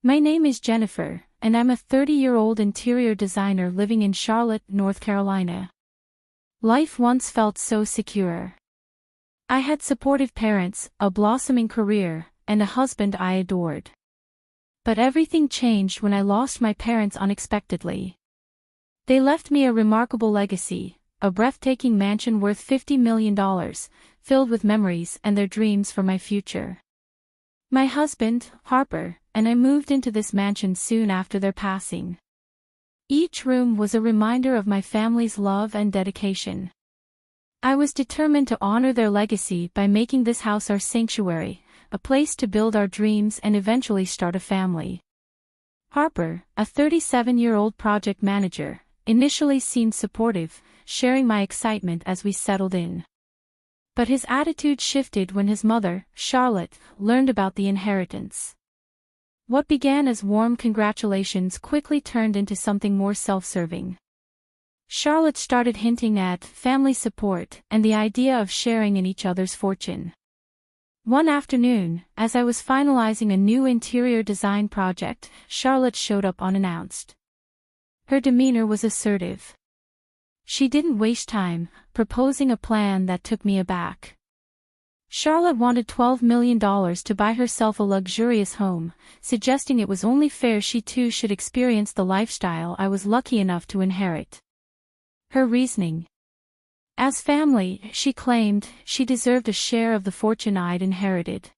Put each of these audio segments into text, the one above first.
My name is Jennifer, and I'm a 30-year-old interior designer living in Charlotte, North Carolina. Life once felt so secure. I had supportive parents, a blossoming career, and a husband I adored. But everything changed when I lost my parents unexpectedly. They left me a remarkable legacy, a breathtaking mansion worth $50 million, filled with memories and their dreams for my future. My husband, Harper, and I moved into this mansion soon after their passing. Each room was a reminder of my family's love and dedication. I was determined to honor their legacy by making this house our sanctuary, a place to build our dreams and eventually start a family. Harper, a 37-year-old project manager, initially seemed supportive, sharing my excitement as we settled in. But his attitude shifted when his mother, Charlotte, learned about the inheritance. What began as warm congratulations quickly turned into something more self-serving. Charlotte started hinting at family support and the idea of sharing in each other's fortune. One afternoon, as I was finalizing a new interior design project, Charlotte showed up unannounced. Her demeanor was assertive. She didn't waste time, proposing a plan that took me aback. Charlotte wanted $12 million to buy herself a luxurious home, suggesting it was only fair she too should experience the lifestyle I was lucky enough to inherit. Her reasoning: as family, she claimed, she deserved a share of the fortune I'd inherited.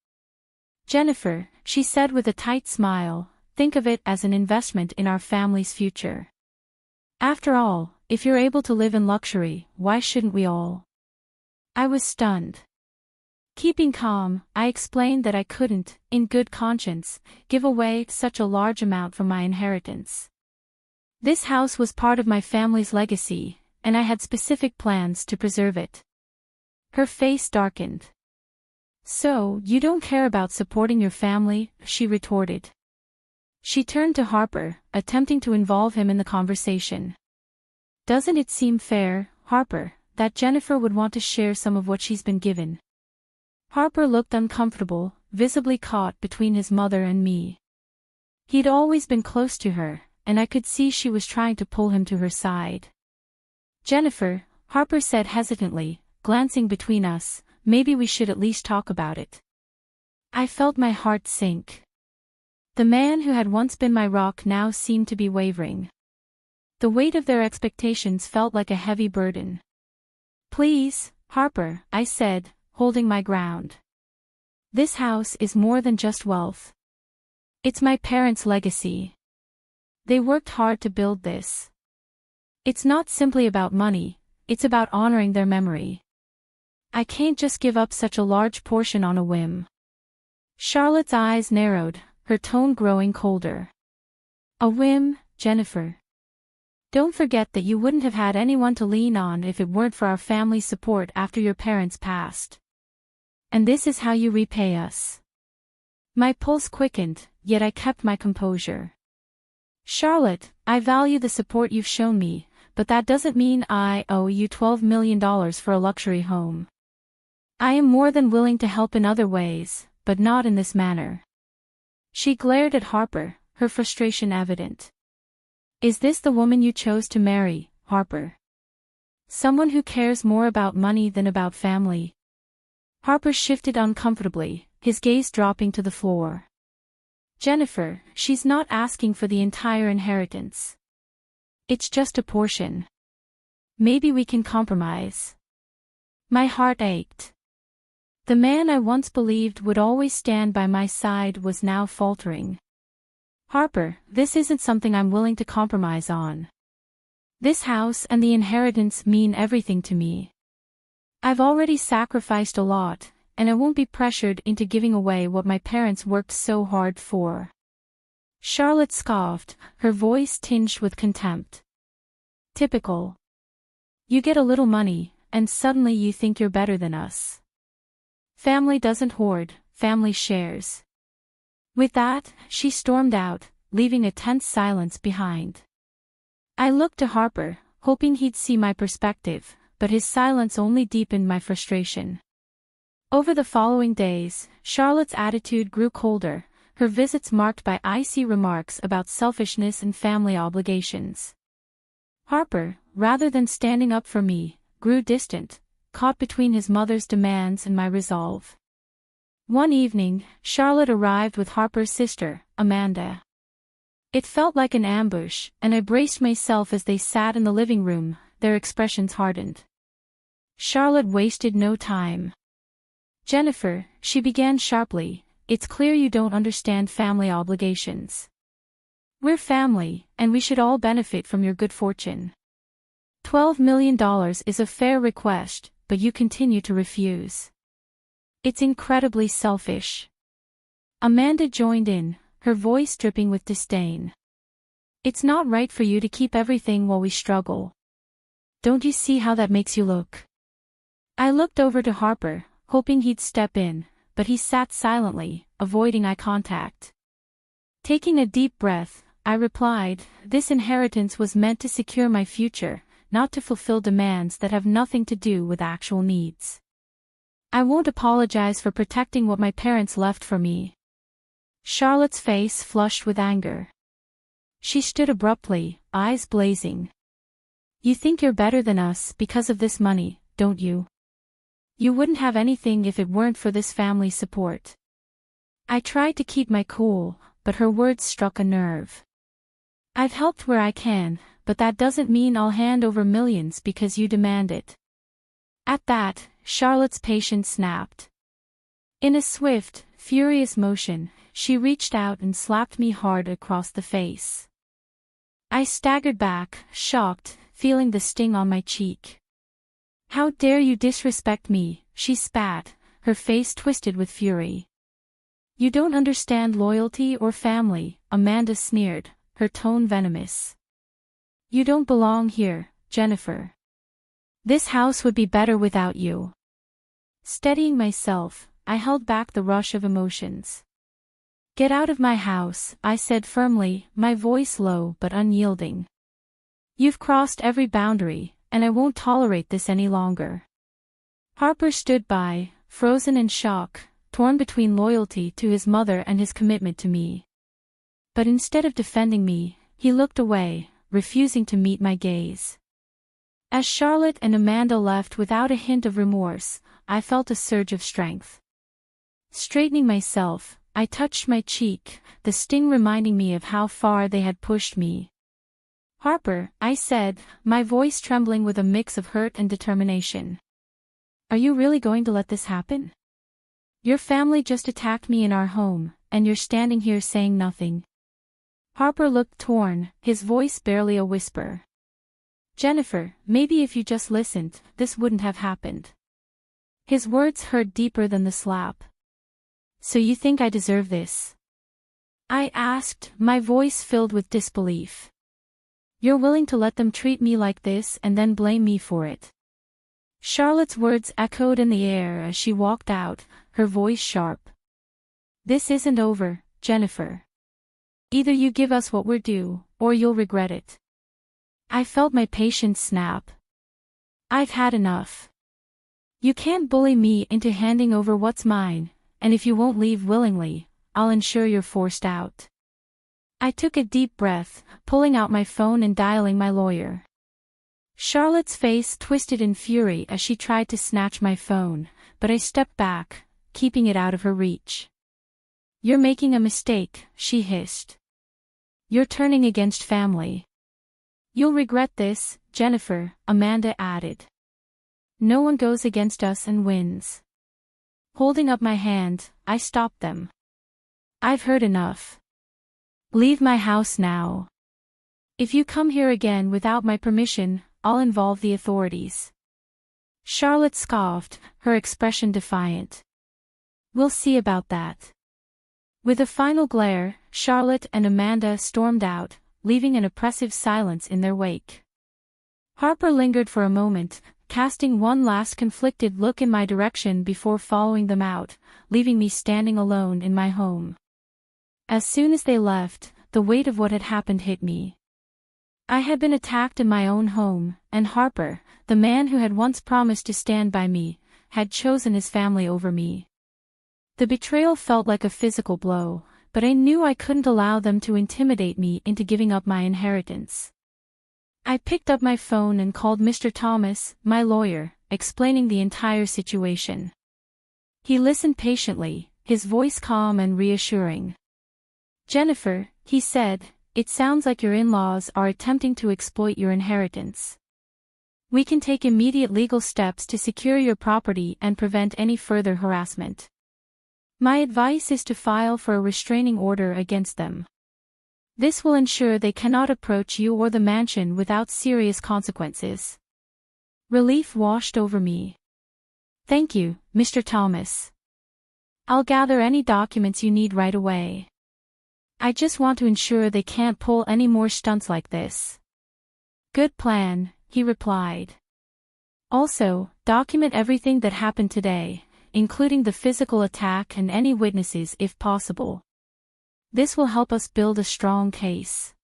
Jennifer, she said with a tight smile, think of it as an investment in our family's future. After all, if you're able to live in luxury, why shouldn't we all? I was stunned. Keeping calm, I explained that I couldn't, in good conscience, give away such a large amount from my inheritance. This house was part of my family's legacy, and I had specific plans to preserve it. Her face darkened. So, you don't care about supporting your family? She retorted. She turned to Harper, attempting to involve him in the conversation. Doesn't it seem fair, Harper, that Jennifer would want to share some of what she's been given? Harper looked uncomfortable, visibly caught between his mother and me. He'd always been close to her, and I could see she was trying to pull him to her side. Jennifer, Harper said hesitantly, glancing between us, maybe we should at least talk about it. I felt my heart sink. The man who had once been my rock now seemed to be wavering. The weight of their expectations felt like a heavy burden. Please, Harper, I said, holding my ground. This house is more than just wealth. It's my parents' legacy. They worked hard to build this. It's not simply about money, it's about honoring their memory. I can't just give up such a large portion on a whim. Charlotte's eyes narrowed, her tone growing colder. A whim, Jennifer. Don't forget that you wouldn't have had anyone to lean on if it weren't for our family's support after your parents passed. And this is how you repay us. My pulse quickened, yet I kept my composure. Charlotte, I value the support you've shown me, but that doesn't mean I owe you $12 million for a luxury home. I am more than willing to help in other ways, but not in this manner. She glared at Harper, her frustration evident. Is this the woman you chose to marry, Harper? Someone who cares more about money than about family? Harper shifted uncomfortably, his gaze dropping to the floor. Jennifer, she's not asking for the entire inheritance. It's just a portion. Maybe we can compromise. My heart ached. The man I once believed would always stand by my side was now faltering. Harper, this isn't something I'm willing to compromise on. This house and the inheritance mean everything to me. I've already sacrificed a lot, and I won't be pressured into giving away what my parents worked so hard for. Charlotte scoffed, her voice tinged with contempt. Typical. You get a little money, and suddenly you think you're better than us. Family doesn't hoard, family shares. With that, she stormed out, leaving a tense silence behind. I looked to Harper, hoping he'd see my perspective, but his silence only deepened my frustration. Over the following days, Charlotte's attitude grew colder, her visits marked by icy remarks about selfishness and family obligations. Harper, rather than standing up for me, grew distant, caught between his mother's demands and my resolve. One evening, Charlotte arrived with Harper's sister, Amanda. It felt like an ambush, and I braced myself as they sat in the living room, their expressions hardened. Charlotte wasted no time. "Jennifer," she began sharply, "it's clear you don't understand family obligations. We're family, and we should all benefit from your good fortune. $12 million is a fair request, but you continue to refuse. It's incredibly selfish." Amanda joined in, her voice dripping with disdain. "It's not right for you to keep everything while we struggle. Don't you see how that makes you look?" I looked over to Harper, hoping he'd step in, but he sat silently, avoiding eye contact. Taking a deep breath, I replied, "This inheritance was meant to secure my future, not to fulfill demands that have nothing to do with actual needs. I won't apologize for protecting what my parents left for me." Charlotte's face flushed with anger. She stood abruptly, eyes blazing. "You think you're better than us because of this money, don't you? You wouldn't have anything if it weren't for this family support." I tried to keep my cool, but her words struck a nerve. "I've helped where I can, but that doesn't mean I'll hand over millions because you demand it." At that, Charlotte's patience snapped. In a swift, furious motion, she reached out and slapped me hard across the face. I staggered back, shocked, feeling the sting on my cheek. "How dare you disrespect me," she spat, her face twisted with fury. "You don't understand loyalty or family," Amanda sneered, her tone venomous. "You don't belong here, Jennifer. This house would be better without you." Steadying myself, I held back the rush of emotions. "Get out of my house," I said firmly, my voice low but unyielding. "You've crossed every boundary, and I won't tolerate this any longer." Harper stood by, frozen in shock, torn between loyalty to his mother and his commitment to me. But instead of defending me, he looked away, refusing to meet my gaze. As Charlotte and Amanda left without a hint of remorse, I felt a surge of strength. Straightening myself, I touched my cheek, the sting reminding me of how far they had pushed me. "Harper," I said, my voice trembling with a mix of hurt and determination. "Are you really going to let this happen? Your family just attacked me in our home, and you're standing here saying nothing." Harper looked torn, his voice barely a whisper. "Jennifer, maybe if you just listened, this wouldn't have happened." His words hurt deeper than the slap. "So you think I deserve this?" I asked, my voice filled with disbelief. "You're willing to let them treat me like this and then blame me for it?" Charlotte's words echoed in the air as she walked out, her voice sharp. "This isn't over, Jennifer. Either you give us what we're due, or you'll regret it." I felt my patience snap. "I've had enough. You can't bully me into handing over what's mine, and if you won't leave willingly, I'll ensure you're forced out." I took a deep breath, pulling out my phone and dialing my lawyer. Charlotte's face twisted in fury as she tried to snatch my phone, but I stepped back, keeping it out of her reach. "You're making a mistake," she hissed. "You're turning against family." "You'll regret this, Jennifer," Amanda added. "No one goes against us and wins." Holding up my hand, I stopped them. "I've heard enough. Leave my house now. If you come here again without my permission, I'll involve the authorities." Charlotte scoffed, her expression defiant. "We'll see about that." With a final glare, Charlotte and Amanda stormed out, leaving an oppressive silence in their wake. Harper lingered for a moment, casting one last conflicted look in my direction before following them out, leaving me standing alone in my home. As soon as they left, the weight of what had happened hit me. I had been attacked in my own home, and Harper, the man who had once promised to stand by me, had chosen his family over me. The betrayal felt like a physical blow, but I knew I couldn't allow them to intimidate me into giving up my inheritance. I picked up my phone and called Mr. Thomas, my lawyer, explaining the entire situation. He listened patiently, his voice calm and reassuring. "Jennifer," he said, "it sounds like your in-laws are attempting to exploit your inheritance. We can take immediate legal steps to secure your property and prevent any further harassment. My advice is to file for a restraining order against them. This will ensure they cannot approach you or the mansion without serious consequences." Relief washed over me. "Thank you, Mr. Thomas. I'll gather any documents you need right away. I just want to ensure they can't pull any more stunts like this." "Good plan," he replied. "Also, document everything that happened today, including the physical attack and any witnesses if possible. This will help us build a strong case."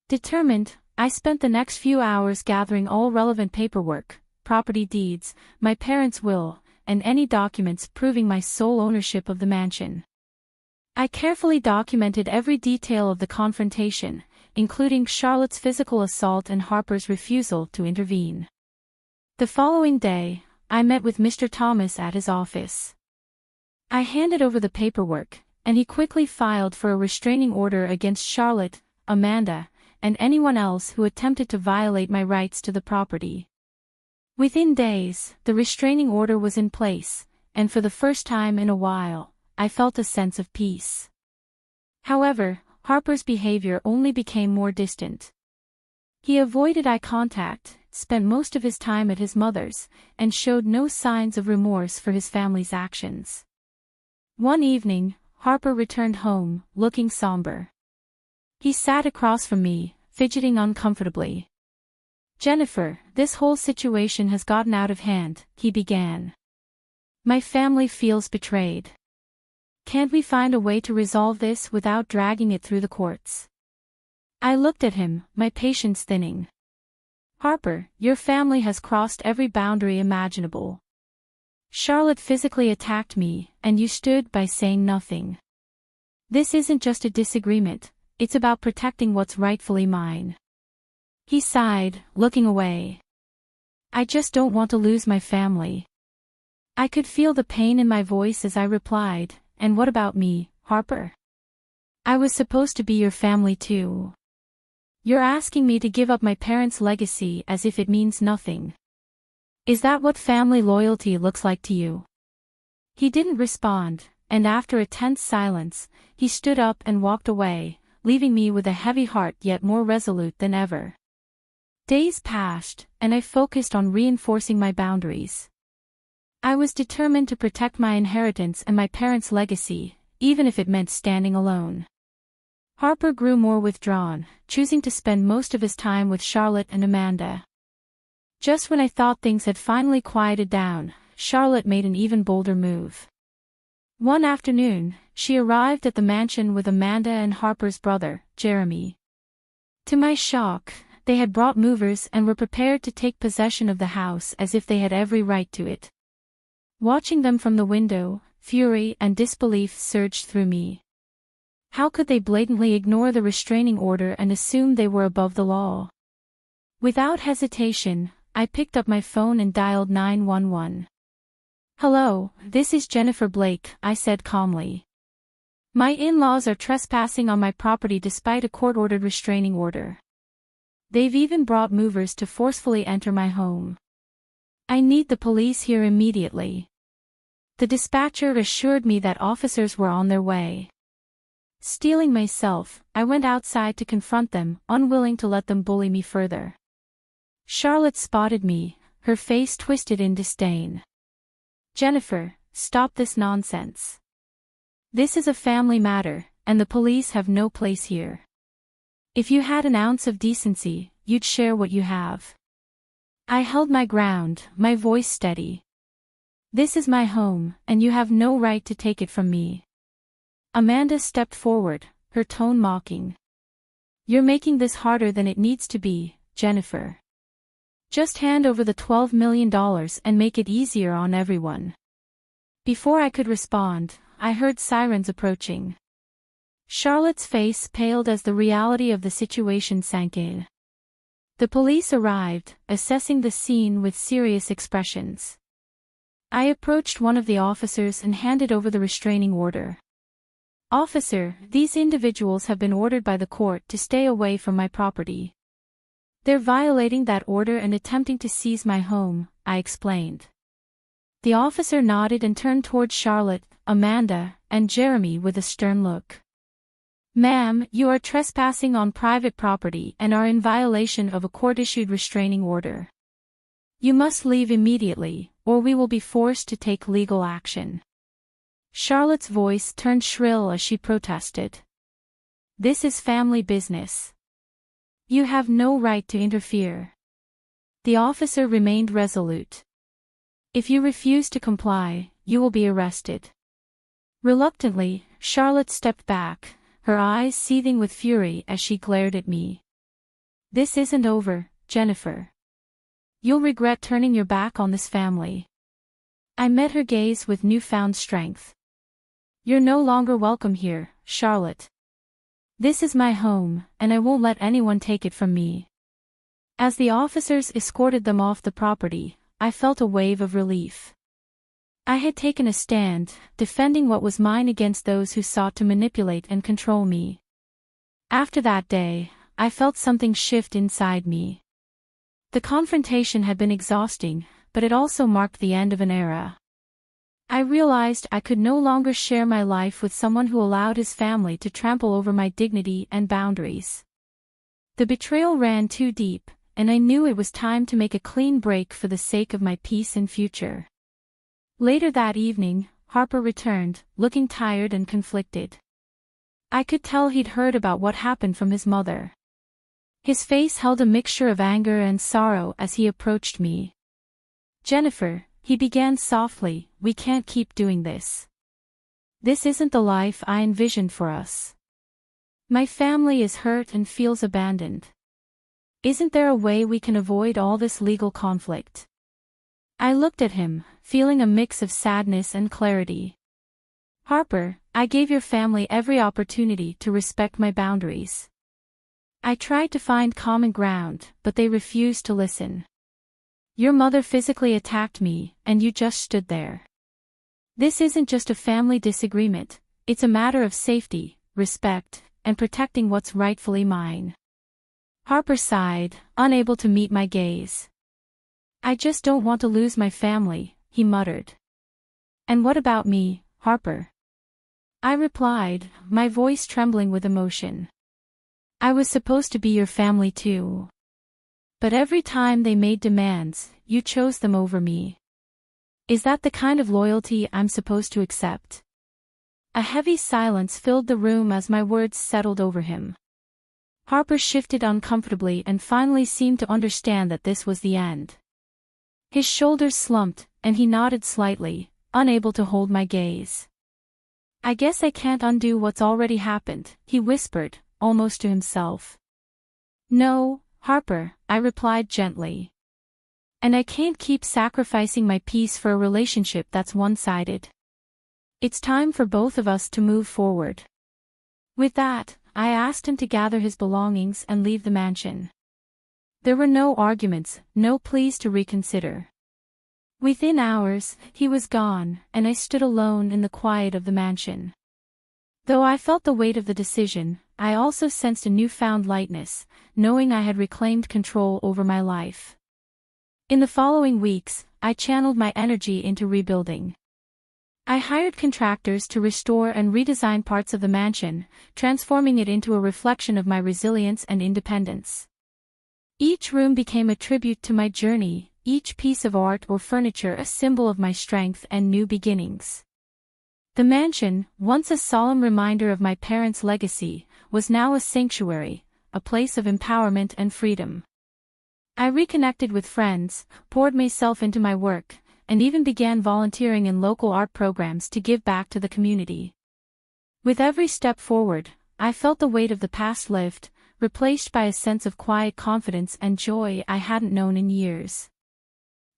Determined, I spent the next few hours gathering all relevant paperwork, property deeds, my parents' will, and any documents proving my sole ownership of the mansion. I carefully documented every detail of the confrontation, including Charlotte's physical assault and Harper's refusal to intervene. The following day, I met with Mr. Thomas at his office. I handed over the paperwork, and he quickly filed for a restraining order against Charlotte, Amanda, and anyone else who attempted to violate my rights to the property. Within days, the restraining order was in place, and for the first time in a while, I felt a sense of peace. However, Harper's behavior only became more distant. He avoided eye contact, spent most of his time at his mother's, and showed no signs of remorse for his family's actions. One evening, Harper returned home, looking somber. He sat across from me, fidgeting uncomfortably. "Jennifer, this whole situation has gotten out of hand," he began. "My family feels betrayed. Can't we find a way to resolve this without dragging it through the courts?" I looked at him, my patience thinning. "Harper, your family has crossed every boundary imaginable. Charlotte physically attacked me, and you stood by saying nothing. This isn't just a disagreement, it's about protecting what's rightfully mine." He sighed, looking away. "I just don't want to lose my family." I could feel the pain in my voice as I replied, "And what about me, Harper? I was supposed to be your family too. You're asking me to give up my parents' legacy as if it means nothing. Is that what family loyalty looks like to you?" He didn't respond, and after a tense silence, he stood up and walked away, leaving me with a heavy heart yet more resolute than ever. Days passed, and I focused on reinforcing my boundaries. I was determined to protect my inheritance and my parents' legacy, even if it meant standing alone. Harper grew more withdrawn, choosing to spend most of his time with Charlotte and Amanda. Just when I thought things had finally quieted down, Charlotte made an even bolder move. One afternoon, she arrived at the mansion with Amanda and Harper's brother, Jeremy. To my shock, they had brought movers and were prepared to take possession of the house as if they had every right to it. Watching them from the window, fury and disbelief surged through me. How could they blatantly ignore the restraining order and assume they were above the law? Without hesitation, I picked up my phone and dialed 911. "Hello, this is Jennifer Blake," I said calmly. "My in-laws are trespassing on my property despite a court-ordered restraining order. They've even brought movers to forcefully enter my home. I need the police here immediately." The dispatcher assured me that officers were on their way. Steeling myself, I went outside to confront them, unwilling to let them bully me further. Charlotte spotted me, her face twisted in disdain. "Jennifer, stop this nonsense. This is a family matter, and the police have no place here. If you had an ounce of decency, you'd share what you have." I held my ground, my voice steady. "This is my home, and you have no right to take it from me." Amanda stepped forward, her tone mocking. "You're making this harder than it needs to be, Jennifer. Just hand over the $12 million and make it easier on everyone." Before I could respond, I heard sirens approaching. Charlotte's face paled as the reality of the situation sank in. The police arrived, assessing the scene with serious expressions. I approached one of the officers and handed over the restraining order. "Officer, these individuals have been ordered by the court to stay away from my property. They're violating that order and attempting to seize my home," I explained. The officer nodded and turned towards Charlotte, Amanda, and Jeremy with a stern look. "Ma'am, you are trespassing on private property and are in violation of a court-issued restraining order. You must leave immediately, or we will be forced to take legal action." Charlotte's voice turned shrill as she protested. "This is family business. You have no right to interfere." The officer remained resolute. "If you refuse to comply, you will be arrested." Reluctantly, Charlotte stepped back, her eyes seething with fury as she glared at me. "This isn't over, Jennifer. You'll regret turning your back on this family." I met her gaze with newfound strength. "You're no longer welcome here, Charlotte. This is my home, and I won't let anyone take it from me." As the officers escorted them off the property, I felt a wave of relief. I had taken a stand, defending what was mine against those who sought to manipulate and control me. After that day, I felt something shift inside me. The confrontation had been exhausting, but it also marked the end of an era. I realized I could no longer share my life with someone who allowed his family to trample over my dignity and boundaries. The betrayal ran too deep, and I knew it was time to make a clean break for the sake of my peace and future. Later that evening, Harper returned, looking tired and conflicted. I could tell he'd heard about what happened from his mother. His face held a mixture of anger and sorrow as he approached me. "Jennifer," he began softly, "we can't keep doing this. This isn't the life I envisioned for us. My family is hurt and feels abandoned. Isn't there a way we can avoid all this legal conflict?" I looked at him, feeling a mix of sadness and clarity. "Harper, I gave your family every opportunity to respect my boundaries. I tried to find common ground, but they refused to listen. Your mother physically attacked me, and you just stood there. This isn't just a family disagreement, it's a matter of safety, respect, and protecting what's rightfully mine." Harper sighed, unable to meet my gaze. "I just don't want to lose my family," he muttered. "And what about me, Harper?" I replied, my voice trembling with emotion. "I was supposed to be your family too. But every time they made demands, you chose them over me. Is that the kind of loyalty I'm supposed to accept?" A heavy silence filled the room as my words settled over him. Harper shifted uncomfortably and finally seemed to understand that this was the end. His shoulders slumped, and he nodded slightly, unable to hold my gaze. "I guess I can't undo what's already happened," he whispered, almost to himself. "No, Harper," I replied gently. "And I can't keep sacrificing my peace for a relationship that's one-sided. It's time for both of us to move forward." With that, I asked him to gather his belongings and leave the mansion. There were no arguments, no pleas to reconsider. Within hours, he was gone, and I stood alone in the quiet of the mansion. Though I felt the weight of the decision, I also sensed a newfound lightness, knowing I had reclaimed control over my life. In the following weeks, I channeled my energy into rebuilding. I hired contractors to restore and redesign parts of the mansion, transforming it into a reflection of my resilience and independence. Each room became a tribute to my journey, each piece of art or furniture a symbol of my strength and new beginnings. The mansion, once a solemn reminder of my parents' legacy, was now a sanctuary, a place of empowerment and freedom. I reconnected with friends, poured myself into my work, and even began volunteering in local art programs to give back to the community. With every step forward, I felt the weight of the past lift, replaced by a sense of quiet confidence and joy I hadn't known in years.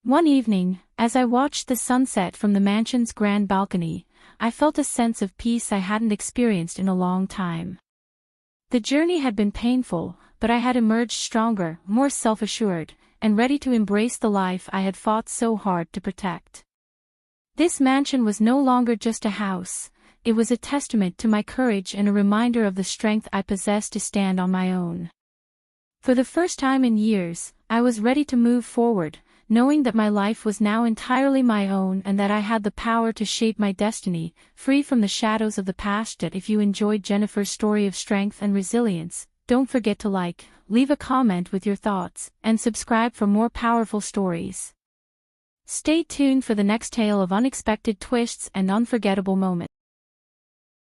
One evening, as I watched the sunset from the mansion's grand balcony, I felt a sense of peace I hadn't experienced in a long time. The journey had been painful, but I had emerged stronger, more self-assured, and ready to embrace the life I had fought so hard to protect. This mansion was no longer just a house, it was a testament to my courage and a reminder of the strength I possessed to stand on my own. For the first time in years, I was ready to move forward, knowing that my life was now entirely my own and that I had the power to shape my destiny, free from the shadows of the past. If you enjoyed Jennifer's story of strength and resilience, don't forget to like, leave a comment with your thoughts, and subscribe for more powerful stories. Stay tuned for the next tale of unexpected twists and unforgettable moments.